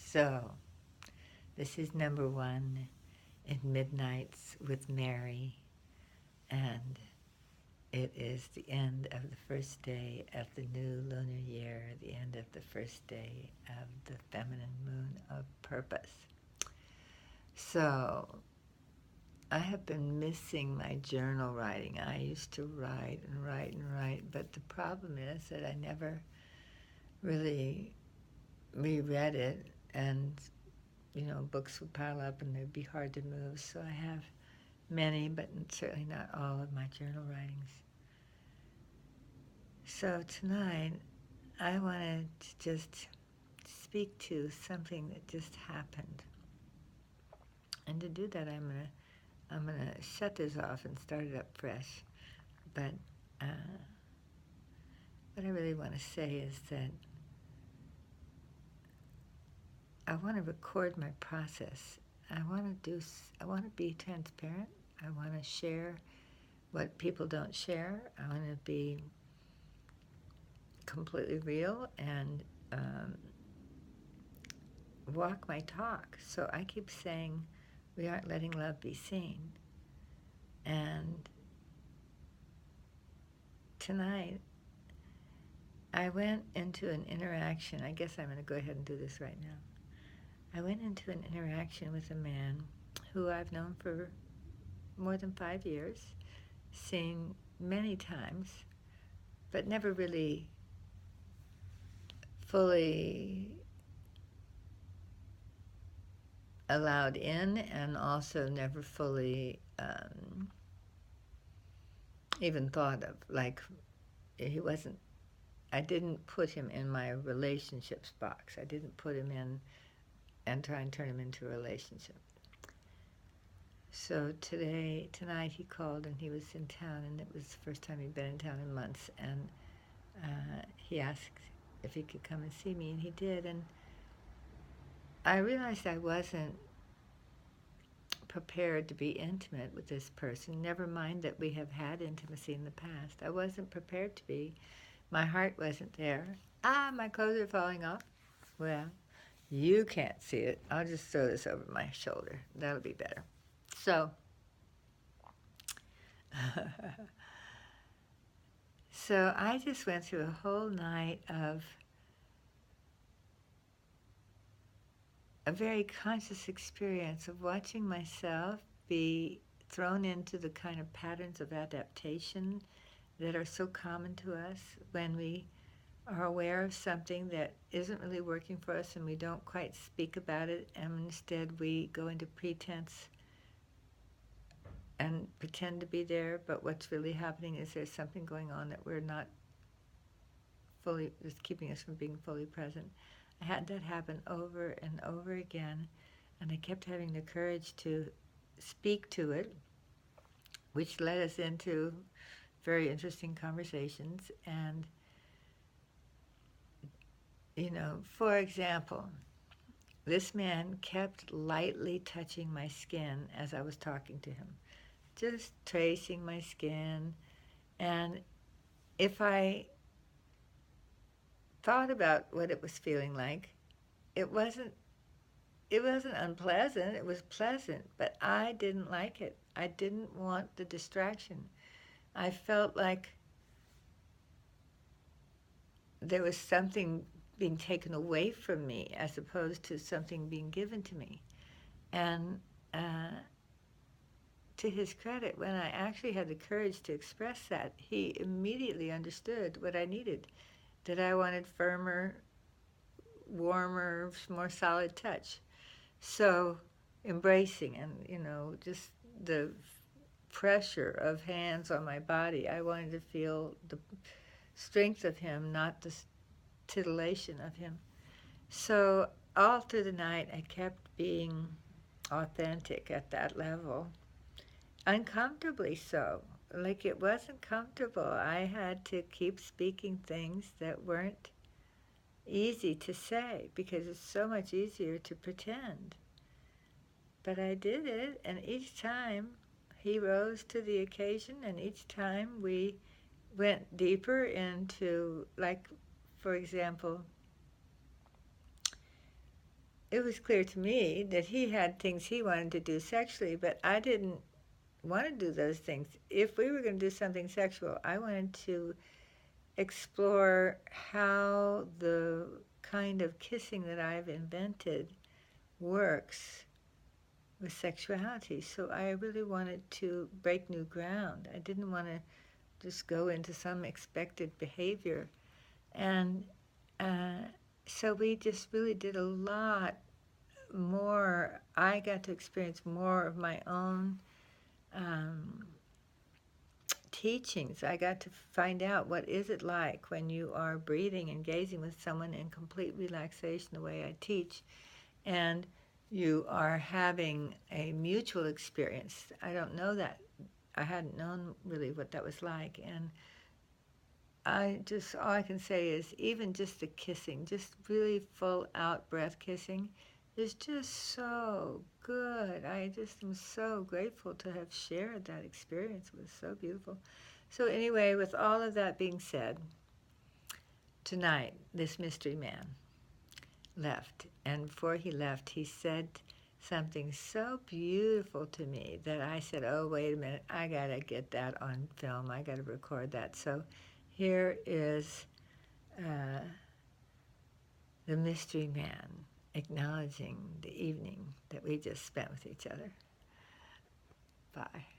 So, this is number one in Midnights with Mary, and it is the end of the first day of the new lunar year, the end of the first day of the feminine moon of purpose. So, I have been missing my journal writing. I used to write and write and write, but the problem is that I never really reread it, and books would pile up and they'd be hard to move. So I have many, but certainly not all of my journal writings. So tonight, I wanted to just speak to something that just happened. And to do that, I'm gonna shut this off and start it up fresh. But what I really want to say is that I want to record my process. I want to be transparent. I want to share what people don't share. I want to be completely real and walk my talk. So I keep saying we aren't letting love be seen. And tonight, I went into an interaction. I guess I'm going to go ahead and do this right now. I went into an interaction with a man who I've known for more than 5 years, seen many times, but never really fully allowed in, and also never fully even thought of. Like, I didn't put him in my relationships box. I didn't put him in and try and turn him into a relationship. So tonight he called, and he was in town, and it was the first time he'd been in town in months, and he asked if he could come and see me, and he did. And I realized I wasn't prepared to be intimate with this person, never mind that we have had intimacy in the past. I wasn't prepared to be. My heart wasn't there. My clothes are falling off. Well, you can't see it. I'll just throw this over my shoulder. That'll be better. So, so I just went through a whole night of a very conscious experience of watching myself be thrown into the kind of patterns of adaptation that are so common to us when we are aware of something that isn't really working for us, and we don't quite speak about it, and instead we go into pretense and pretend to be there, but what's really happening is there's something going on that we're not fully, that's keeping us from being fully present. I had that happen over and over again, and I kept having the courage to speak to it, which led us into very interesting conversations. And, for example, this man kept lightly touching my skin as I was talking to him, just tracing my skin. And if I thought about what it was feeling like, it wasn't unpleasant, it was pleasant, but I didn't like it. I didn't want the distraction. I felt like there was something being taken away from me as opposed to something being given to me. And to his credit, when I actually had the courage to express that, he immediately understood what I needed, that I wanted firmer, warmer, more solid touch. So embracing and, just the pressure of hands on my body. I wanted to feel the strength of him, not the titillation of him. So all through the night, I kept being authentic at that level, uncomfortably so. Like, it wasn't comfortable. I had to keep speaking things that weren't easy to say because it's so much easier to pretend. But I did it, and each time he rose to the occasion, and each time we went deeper into, like, for example, it was clear to me that he had things he wanted to do sexually, but I didn't want to do those things. If we were going to do something sexual, I wanted to explore how the kind of kissing that I've invented works with sexuality. So I really wanted to break new ground. I didn't want to just go into some expected behavior. And uh, so we just really did a lot more. I got to experience more of my own um, teachings. I got to find out what is it like when you are breathing and gazing with someone in complete relaxation, the way I teach, and you are having a mutual experience. I don't know that. I hadn't known really what that was like. And all I can say is even just the kissing, just really full out breath kissing, is just so good. I just am so grateful to have shared that experience. It was so beautiful. So, anyway, with all of that being said, tonight, this mystery man left. And before he left, he said something so beautiful to me that I said, oh, wait a minute, I got to get that on film. I got to record that. So here is uh, the mystery man acknowledging the evening that we just spent with each other. Bye.